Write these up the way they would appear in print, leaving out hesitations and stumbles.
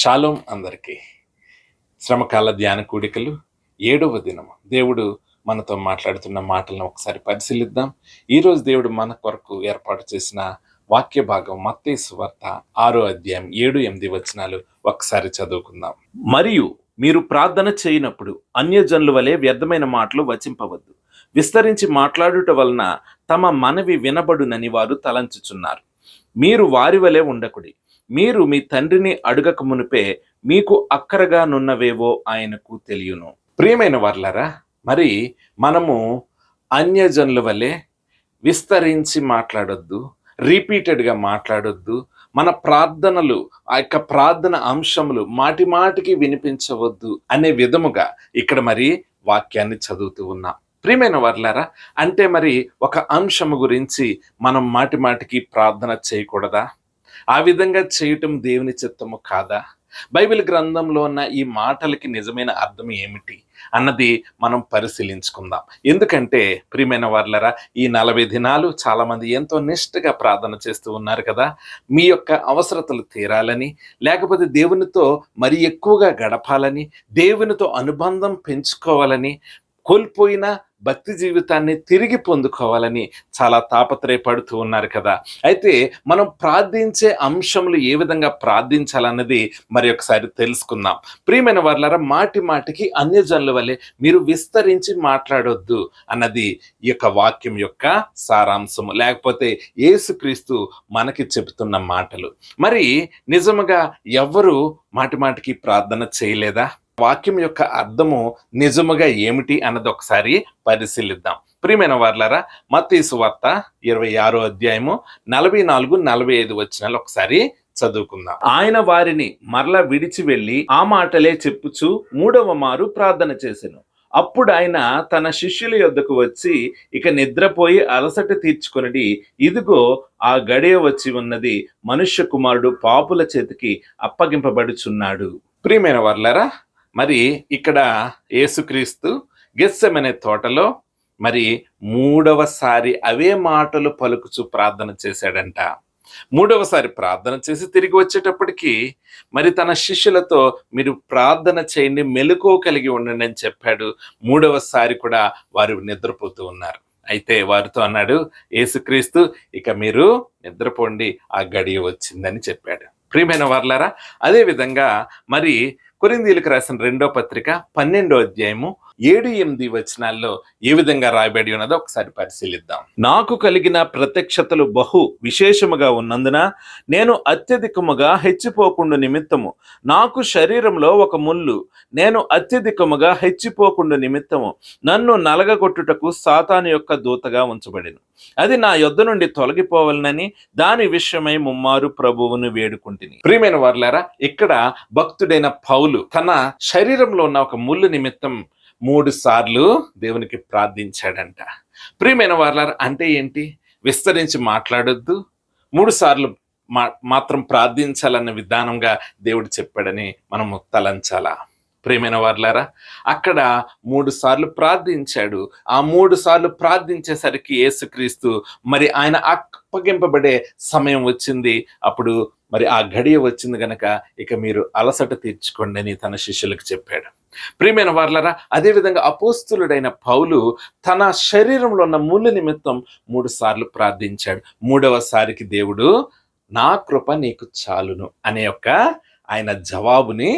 Shalom అందరికీ. శ్రమకాల ధ్యాన కూడికలు 7వ దినము. దేవుడు మనతో మాట్లాడుతున్న మాటలను ఒకసారి పరిశీలిద్దాం. ఈరోజు దేవుడు మన కొరకు ఏర్పాటు చేసిన వాక్య భాగం మత్తయి సువార్త 6వ అధ్యాయం 7-8 వచనాలు ఒకసారి చదువుకుందాం. మరియు మీరు ప్రార్థన చేయనప్పుడు అన్యజనుల వలె వ్యర్థమైన మాటలు వచింపవద్దు. విస్తరించి మాట్లాడుట వలన తమ మనవి వినబడునని వారు తలంచుచున్నారు. మీరు వారి వలె ఉండకుడి. మీరు మీ తండ్రిని అడగక మునిపే మీకు అక్కరగా నున్నవేవో ఆయనకు తెలియను. ప్రియమైన వారలారా, మరి మనము అన్యజనుల వలె విస్తరించి మాట్లాడొద్దు, రిపీటెడ్గా మాట్లాడొద్దు. మన ప్రార్థనలు, ఆ యొక్క ప్రార్థన అంశములు మాటి మాటికి వినిపించవద్దు అనే విధముగా ఇక్కడ మరి వాక్యాన్ని చదువుతూ ఉన్నాం. ప్రియమైన వారలారా, అంటే మరి ఒక అంశము గురించి మనం మాటి మాటికి ప్రార్థన చేయకూడదా? ఆ విధంగా చేయటం దేవుని చిత్తము కాదా? బైబిల్ గ్రంథంలో ఉన్న ఈ మాటలకి నిజమైన అర్థం ఏమిటి అన్నది మనం పరిశీలించుకుందాం. ఎందుకంటే ప్రియమైన వారలారా, ఈ 40 దినాలు చాలామంది ఎంతో నిష్ఠగా ప్రార్థన చేస్తూ ఉన్నారు కదా. మీ యొక్క అవసరతలు తీరాలని, లేకపోతే దేవునితో మరి ఎక్కువగా గడపాలని, దేవునితో అనుబంధం పెంచుకోవాలని, కోల్పోయిన భక్తి జీవితాన్ని తిరిగి పొందుకోవాలని చాలా తాపత్రయపడుతూ ఉన్నారు కదా. అయితే మనం ప్రార్థించే అంశములు ఏ విధంగా ప్రార్థించాలన్నది మరి ఒకసారి తెలుసుకుందాం. ప్రియమైన వారలారా, మాటి మాటికి అన్యజనుల వలె మీరు విస్తరించి మాట్లాడొద్దు అన్నది ఈ యొక్క వాక్యం యొక్క సారాంశము, లేకపోతే యేసుక్రీస్తు మనకి చెబుతున్న మాటలు. మరి నిజముగా ఎవ్వరు మాటి మాటికి ప్రార్థన చేయలేదా? వాక్యం యొక్క అర్థము నిజముగా ఏమిటి అన్నది ఒకసారి పరిశీలిద్దాం. ప్రియమైన వారలారా, మత్తయి సువార్త 26వ అధ్యాయము 44-45 వచనాలు ఒకసారి చదువుకుందాం. ఆయన వారిని మరలా విడిచి వెళ్ళి ఆ మాటలే చెప్పుచు 3వ మారు ప్రార్థన చేసెను. అప్పుడు ఆయన తన శిష్యుల యొద్దకు వచ్చి, ఇక నిద్రపోయి అలసట తీర్చుకొనిడి, ఇదిగో ఆ గడియ వచ్చి ఉన్నది, మనుష్య కుమారుడు పాపుల చేతికి అప్పగింపబడుచున్నాడు. ప్రియమైన వారలారా, మరి ఇక్కడ యేసుక్రీస్తు గెత్సెమనే తోటలో మరి 3వసారి అవే మాటలు పలుకుచు ప్రార్థన చేశాడంట. 3వసారి ప్రార్థన చేసి తిరిగి వచ్చేటప్పటికి మరి తన శిష్యులతో మీరు ప్రార్థన చేయండి, మెలకువ కలిగి ఉండండి అని చెప్పాడు. 3వసారి కూడా వారు నిద్రపోతూ ఉన్నారు. అయితే వారితో అన్నాడు యేసుక్రీస్తు, ఇక మీరు నిద్రపోండి, ఆ గడియ వచ్చిందని చెప్పాడు. ప్రియమైన వారలారా, అదే విధంగా మరి కొరింథీయులకు రాసిన 2వ పత్రిక 12వ అధ్యాయము 7-8 వచనాల్లో ఏ విధంగా రాయబడి ఉన్నదో ఒకసారి పరిశీలిద్దాం. నాకు కలిగిన ప్రత్యక్షతలు బహు విశేషముగా ఉన్నందున నేను అత్యధికముగా హెచ్చిపోకుండా నిమిత్తము, నాకు శరీరంలో ఒక ముళ్ళు, నేను అత్యధికముగా హెచ్చిపోకుండా నిమిత్తము నన్ను నలగగొట్టుటకు సాతాను యొక్క దూతగా ఉంచబడిను. అది నా యొద్ద నుండి తొలగిపోవాలనని దాని విషయమై ముమ్మారు ప్రభువును వేడుకుంటుని. ప్రియమైన వారలారా, ఇక్కడ భక్తుడైన పౌలు తన శరీరంలో ఉన్న ఒక ముళ్ళు నిమిత్తం 3 సార్లు దేవునికి ప్రార్థించాడంట. ప్రియమైన వారలారా, అంటే ఏంటి? విస్తరించి మాట్లాడొద్దు, 3 సార్లు మాత్రం ప్రార్థించాలన్న విధానంగా దేవుడు చెప్పాడని మనము తలంచాలా? ప్రియమైన వారలారా, అక్కడ 3 సార్లు ప్రార్థించాడు. ఆ 3 సార్లు ప్రార్థించేసరికి యేసుక్రీస్తు మరి ఆయన అప్పగింపబడే సమయం వచ్చింది. అప్పుడు మరి ఆ గడియ వచ్చింది గనక ఇక మీరు అలసట తీర్చుకోండి అని తన శిష్యులకు చెప్పాడు. ప్రియమైన వారలారా, అదేవిధంగా అపోస్తులుడైన పౌలు తన శరీరంలో ఉన్న ముళ్ళు నిమిత్తం 3 సార్లు ప్రార్థించాడు. 3వసారికి దేవుడు నా కృప నీకు చాలును అనే యొక్క ఆయన జవాబుని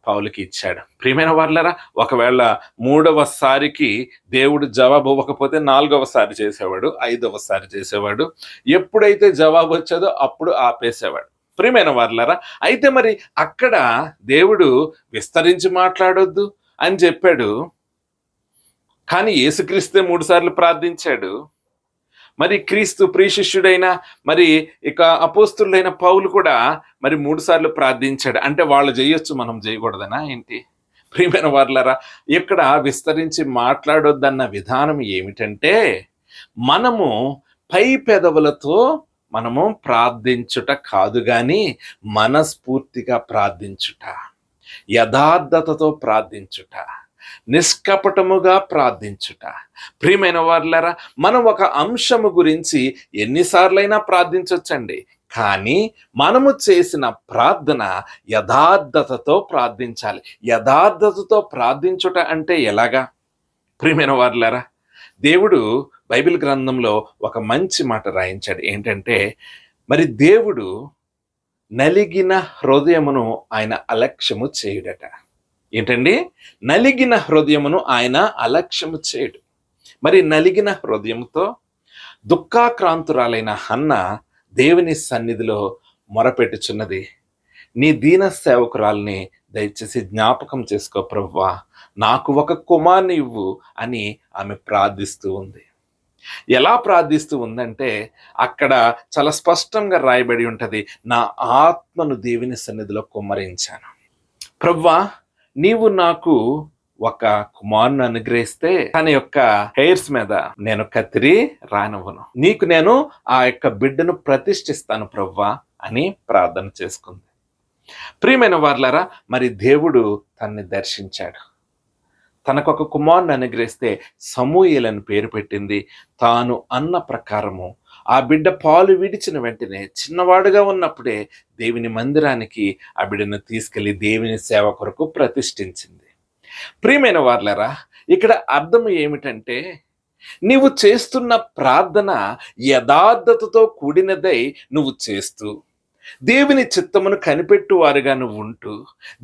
పౌలుకి ఇచ్చాడు. ప్రియమైన వారలారా, ఒకవేళ 3వసారికి దేవుడు జవాబు ఇవ్వకపోతే 4వసారి చేసేవాడు, 5వసారి చేసేవాడు. ఎప్పుడైతే జవాబు వచ్చేదో అప్పుడు ఆపేసేవాడు. ప్రియమైన వారలారా, అయితే మరి అక్కడ దేవుడు విస్తరించి మాట్లాడొద్దు అని చెప్పాడు, కానీ యేసుక్రీస్తే 3 సార్లు ప్రార్థించాడు. మరి క్రీస్తు ప్రియశిష్యుడైన మరి ఇక అపోస్తులైన పౌలు కూడా మరి 3 సార్లు ప్రార్థించాడు. అంటే వాళ్ళు చేయొచ్చు, మనం చేయకూడదనా ఏంటి? ప్రియమైన వారలారా, ఇక్కడ విస్తరించి మాట్లాడొద్దన్న విధానం ఏమిటంటే, మనము పై పెదవులతో మనము ప్రార్థించుట కాదు గాని మనస్ఫూర్తిగా ప్రార్థించుట, యథార్థతతో ప్రార్థించుట, నిష్కపటముగా ప్రార్థించుట. ప్రియమైన వారలారా, మనం ఒక అంశము గురించి ఎన్నిసార్లైనా ప్రార్థించవచ్చండి, కానీ మనము చేసిన ప్రార్థన యథార్థతతో ప్రార్థించాలి. యథార్థతతో ప్రార్థించుట అంటే ఎలాగా? ప్రియమైన వారులారా, దేవుడు బైబిల్ గ్రంథంలో ఒక మంచి మాట రాయించాడు. ఏంటంటే, మరి దేవుడు నలిగిన హృదయమును ఆయన అలక్ష్యము చేయుడట. ఏంటండి? నలిగిన హృదయమును ఆయన అలక్ష్యము చేయడు. మరి నలిగిన హృదయంతో దుఃఖాక్రాంతురాలైన హన్న దేవుని సన్నిధిలో మొరపెట్టుచున్నది. నీ దీన సేవకురాల్ని దయచేసి జ్ఞాపకం చేసుకో ప్రభువా, నాకు ఒక కుమార్ని ఇవ్వు అని ఆమె ప్రార్థిస్తూ ఉంది. ఎలా ప్రార్థిస్తూ ఉందంటే, అక్కడ చాలా స్పష్టంగా రాయబడి ఉంటది, నా ఆత్మను దేవుని సన్నిధిలో కుమ్మరించాను. ప్రభువా, నీవు నాకు ఒక కుమారుని అనుగ్రహిస్తే తన యొక్క హెయిర్స్ మీద నేను కత్తిరి రానివ్వను, నీకు నేను ఆ యొక్క బిడ్డను ప్రతిష్ఠిస్తాను ప్రభువా అని ప్రార్థన చేసుకుంది. ప్రియమైన వార్లారా, మరి దేవుడు తన్ని దర్శించాడు. తనకొక కుమారుని అనుగ్రహిస్తే సమూయేలని పేరు పెట్టింది. తాను అన్న ప్రకారము ఆ బిడ్డ పాలు విడిచిన వెంటనే చిన్నవాడుగా ఉన్నప్పుడే దేవుని మందిరానికి ఆ బిడ్డను తీసుకెళ్లి దేవుని సేవ కొరకు ప్రతిష్ఠించింది. ప్రియమైన వార్లారా, ఇక్కడ అర్థం ఏమిటంటే, నీవు చేస్తున్న ప్రార్థన యథార్థతతో కూడినదై నువ్వు చేస్తూ, దేవుని చిత్తమును కనిపెట్టువారుగా నువ్వు ఉంటూ,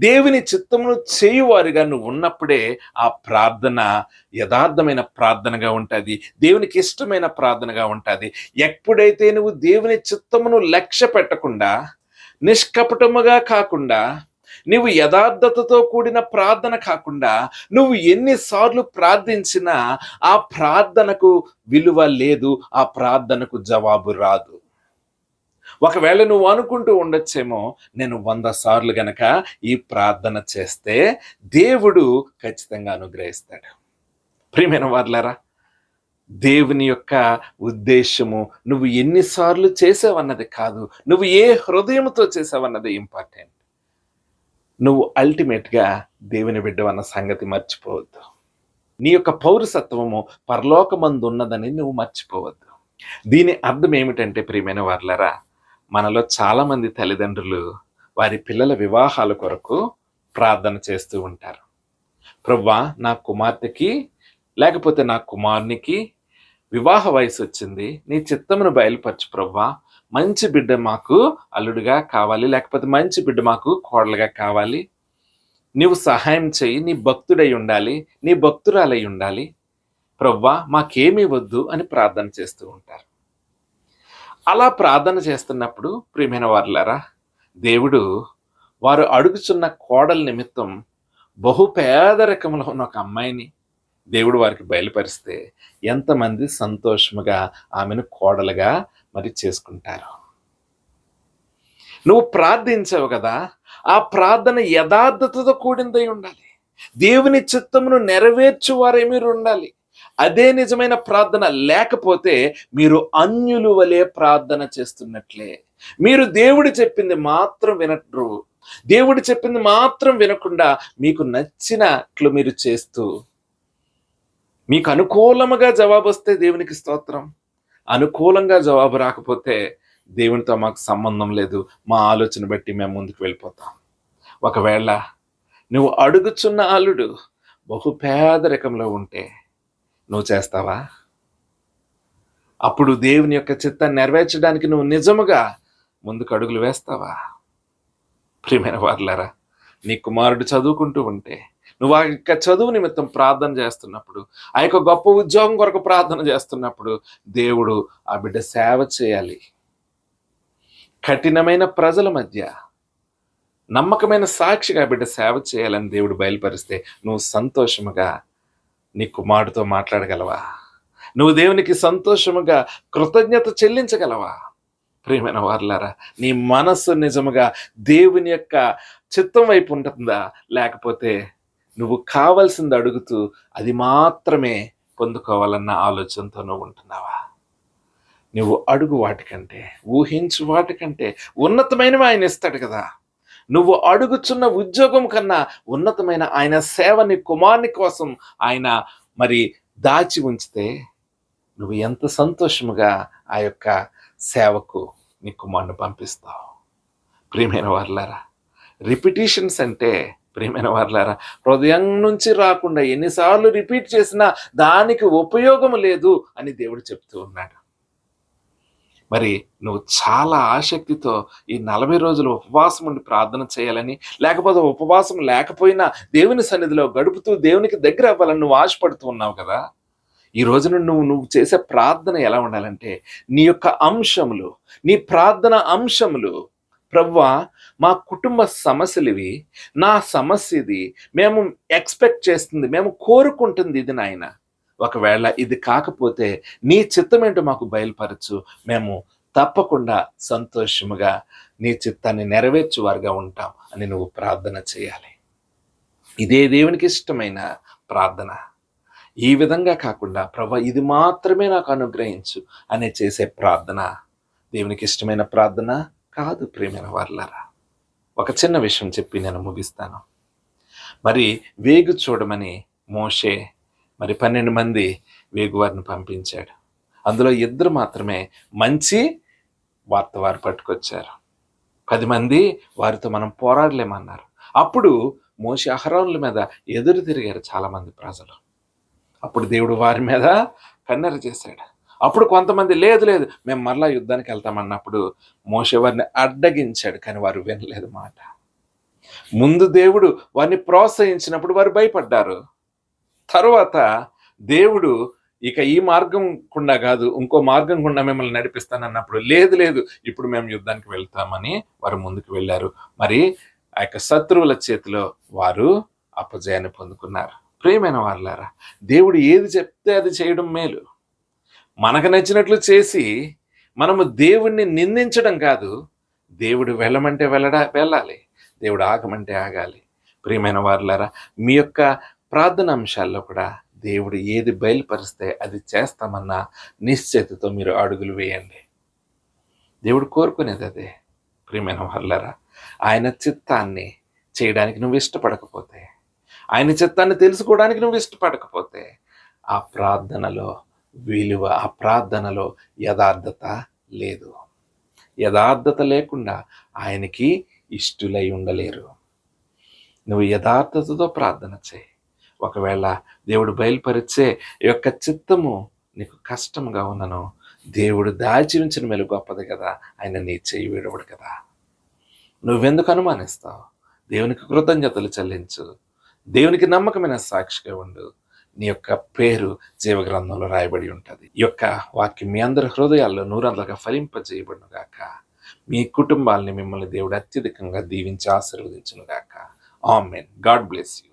దేవుని చిత్తమును చేయువారుగా నువ్వు ఉన్నప్పుడే ఆ ప్రార్థన యథార్థమైన ప్రార్థనగా ఉంటుంది, దేవునికి ఇష్టమైన ప్రార్థనగా ఉంటుంది. ఎప్పుడైతే నువ్వు దేవుని చిత్తమును లక్ష్య పెట్టకుండా, నిష్కపటముగా కాకుండా, నువ్వు యథార్థతతో కూడిన ప్రార్థన కాకుండా, నువ్వు ఎన్నిసార్లు ప్రార్థించినా ఆ ప్రార్థనకు విలువ లేదు, ఆ ప్రార్థనకు జవాబు రాదు. ఒకవేళ నువ్వు అనుకుంటూ ఉండొచ్చేమో, నేను 100 సార్లు గనక ఈ ప్రార్థన చేస్తే దేవుడు ఖచ్చితంగా అనుగ్రహిస్తాడు. ప్రియమైన వార్లారా, దేవుని యొక్క ఉద్దేశము నువ్వు ఎన్నిసార్లు చేసావన్నది కాదు, నువ్వు ఏ హృదయంతో చేసావన్నది ఇంపార్టెంట్. నువ్వు అల్టిమేట్గా దేవుని బిడ్డవన్న సంగతి మర్చిపోవద్దు. నీ యొక్క పౌరసత్వము పరలోకమందు ఉన్నదని నువ్వు మర్చిపోవద్దు. దీని అర్థం ఏమిటంటే, ప్రియమైన వార్లారా, మనలో చాలామంది తల్లిదండ్రులు వారి పిల్లల వివాహాల కొరకు ప్రార్థన చేస్తూ ఉంటారు. ప్రభువా, నా కుమార్తెకి లేకపోతే నా కుమారునికి వివాహ వయసు వచ్చింది, నీ చిత్తమును బయలుపరచు ప్రభువా, మంచి బిడ్డ మాకు అల్లుడుగా కావాలి, లేకపోతే మంచి బిడ్డ మాకు కోడలుగా కావాలి, నీవు సహాయం చేయి, నీ భక్తుడై ఉండాలి, నీ భక్తురాలై ఉండాలి ప్రభువా, మాకేమీ వద్దు అని ప్రార్థన చేస్తూ ఉంటారు. అలా ప్రార్థన చేస్తున్నప్పుడు ప్రియమైన వారులారా, దేవుడు వారు అడుగుచున్న కోడల నిమిత్తం బహు పేదరికంలో ఉన్న ఒక అమ్మాయిని దేవుడు వారికి బయలుపరిస్తే ఎంతమంది సంతోషముగా ఆమెను కోడలుగా మరి చేసుకుంటారు. నువ్వు ప్రార్థించావు కదా, ఆ ప్రార్థన యథార్థతతో కూడిందై ఉండాలి. దేవుని చిత్తమును నెరవేర్చువారే మీరు ఉండాలి. అదే నిజమైన ప్రార్థన. లేకపోతే మీరు అన్యులు వలె ప్రార్థన చేస్తున్నట్లే. మీరు దేవుడు చెప్పింది మాత్రం వినరు, దేవుడు చెప్పింది మాత్రం వినకుండా మీకు నచ్చినట్లు మీరు చేస్తూ, మీకు అనుకూలముగా జవాబు వస్తే దేవునికి స్తోత్రం, అనుకూలంగా జవాబు రాకపోతే దేవునితో మాకు సంబంధం లేదు, మా ఆలోచన బట్టి మేము ముందుకు వెళ్ళిపోతాం. ఒకవేళ నువ్వు అడుగుచున్న అల్లుడు బహు పేదరికంలో ఉంటే నువ్వు చేస్తావా? అప్పుడు దేవుని యొక్క చిత్తాన్ని నెరవేర్చడానికి నువ్వు నిజముగా ముందుకు అడుగులు వేస్తావా? ప్రియమైన వారులారా, నీ కుమారుడు చదువుకుంటూ ఉంటే నువ్వు ఆ యొక్క చదువు నిమిత్తం ప్రార్థన చేస్తున్నప్పుడు, ఆ యొక్క గొప్ప ఉద్యోగం కొరకు ప్రార్థన చేస్తున్నప్పుడు, దేవుడు ఆ బిడ్డ సేవ చేయాలి, కఠినమైన ప్రజల మధ్య నమ్మకమైన సాక్షిగా బిడ్డ సేవ చేయాలని దేవుడు బయలుపరిస్తే నువ్వు సంతోషముగా నీ కుమారుడితో మాట్లాడగలవా? నువ్వు దేవునికి సంతోషముగా కృతజ్ఞత చెల్లించగలవా? ప్రియమైన వారులారా, నీ మనస్సు నిజముగా దేవుని యొక్క చిత్తం వైపు ఉంటుందా? లేకపోతే నువ్వు కావాల్సింది అడుగుతూ అది మాత్రమే పొందుకోవాలన్న ఆలోచనతో నువ్వు ఉంటున్నావా? నువ్వు అడుగు వాటికంటే, ఊహించు వాటికంటే ఉన్నతమైనవి ఆయన ఇస్తాడు కదా. నువ్వు అడుగుచున్న ఉద్యోగం కన్నా ఉన్నతమైన ఆయన సేవని కుమారుని కోసం ఆయన మరి దాచి ఉంచితే నువ్వు ఎంత సంతోషముగా ఆ యొక్క సేవకు నీ కుమారుని పంపిస్తావు. ప్రియమైన వారలారా, రిపిటీషన్స్ అంటే ప్రియమైన వారలారా, హృదయం నుంచి రాకుండా ఎన్నిసార్లు రిపీట్ చేసినా దానికి ఉపయోగం లేదు అని దేవుడు చెప్తూ ఉన్నాడు. మరి నువ్వు చాలా ఆసక్తితో ఈ 40 రోజులు ఉపవాసం ఉండి ప్రార్థన చేయాలని, లేకపోతే ఉపవాసం లేకపోయినా దేవుని సన్నిధిలో గడుపుతూ దేవునికి దగ్గర అవ్వాలని నువ్వు ఆశపడుతూ ఉన్నావు కదా. ఈ రోజున నువ్వు చేసే ప్రార్థన ఎలా ఉండాలంటే, నీ యొక్క అంశములు, నీ ప్రార్థన అంశములు, ప్రభువా మా కుటుంబ సమస్యలు ఇవి, నా సమస్య ఇది, మేము ఎక్స్పెక్ట్ చేస్తుంది, మేము కోరుకుంటుంది ఇది నాయన. ఒకవేళ ఇది కాకపోతే నీ చిత్తమేంటో మాకు బయలుపరచు, మేము తప్పకుండా సంతోషముగా నీ చిత్తాన్ని నెరవేర్చువారుగా ఉంటాం అని నువ్వు ప్రార్థన చేయాలి. ఇదే దేవునికి ఇష్టమైన ప్రార్థన. ఈ విధంగా కాకుండా ప్రభా ఇది మాత్రమే నాకు అనుగ్రహించు అనే చేసే ప్రార్థన దేవునికి ఇష్టమైన ప్రార్థన కాదు. ప్రియమైన వారలారా, ఒక చిన్న విషయం చెప్పి నేను ముగిస్తాను. మరి వేగు చూడమని మోషే మరి 12 మంది వేగువారిని పంపించాడు. అందులో 2 మాత్రమే మంచి వార్త వారు పట్టుకొచ్చారు. 10 మంది వారితో మనం పోరాడలేమన్నారు. అప్పుడు మోషే అహరోనుల మీద ఎదురు తిరిగారు చాలామంది ప్రజలు. అప్పుడు దేవుడు వారి మీద కన్నెర చేశాడు. అప్పుడు కొంతమంది లేదు లేదు మేము మరలా యుద్ధానికి వెళ్తామన్నప్పుడు మోషే వారిని అడ్డగించాడు, కానీ వారు వినలేదు మాట. ముందు దేవుడు వారిని ప్రోత్సహించినప్పుడు వారు భయపడ్డారు. తరువాత దేవుడు ఇక ఈ మార్గం గుండా కాదు ఇంకో మార్గం గుండా మిమ్మల్ని నడిపిస్తానన్నప్పుడు లేదు లేదు ఇప్పుడు మేము యుద్ధానికి వెళ్తామని వారు ముందుకు వెళ్ళారు. మరి ఆ యొక్క శత్రువుల చేతిలో వారు అపజయాన్ని పొందుకున్నారు. ప్రియమైన వారలారా, దేవుడు ఏది చెప్తే అది చేయడం మేలు. మనకు నచ్చినట్లు చేసి మనము దేవుణ్ణి నిందించడం కాదు. దేవుడు వెళ్ళమంటే వెళ్ళాలి, దేవుడు ఆగమంటే ఆగాలి. ప్రియమైన వారలారా, మీ యొక్క ప్రార్థన అంశాల్లో కూడా దేవుడు ఏది బయలుపరిస్తే అది చేస్తామన్న నిశ్చయితతో మీరు అడుగులు వేయండి. దేవుడు కోరుకునేది అదే. ప్రియమైన వారలారా, ఆయన చిత్తాన్ని చేయడానికి నువ్వు ఇష్టపడకపోతే, ఆయన చిత్తాన్ని తెలుసుకోవడానికి నువ్వు ఇష్టపడకపోతే ఆ ప్రార్థనలో విలువ, ఆ ప్రార్థనలో యథార్థత లేదు. యథార్థత లేకుండా ఆయనకి ఇష్టులై ఉండలేరు. నువ్వు యథార్థతతో ప్రార్థన చేయి. ఒకవేళ దేవుడు బయలుపరిచే యొక్క చిత్తము నీకు కష్టంగా ఉన్నను, దేవుడు దాచి ఉంచిన మేలు గొప్పది కదా, ఆయన నీ చేయి విడవడు కదా. నువ్వెందుకు అనుమానిస్తావు? దేవునికి కృతజ్ఞతలు చెల్లించు. దేవునికి నమ్మకమైన సాక్షిగా ఉండు. నీ యొక్క పేరు జీవగ్రంథంలో రాయబడి ఉంటుంది. ఈ యొక్క వాక్యం మీ అందరి హృదయాల్లో 100గా ఫలింపజేయబడును గాక. మీ కుటుంబాలని మిమ్మల్ని దేవుడు అత్యధికంగా దీవించి ఆశీర్వదించును గాక. ఆమేన్. God bless you.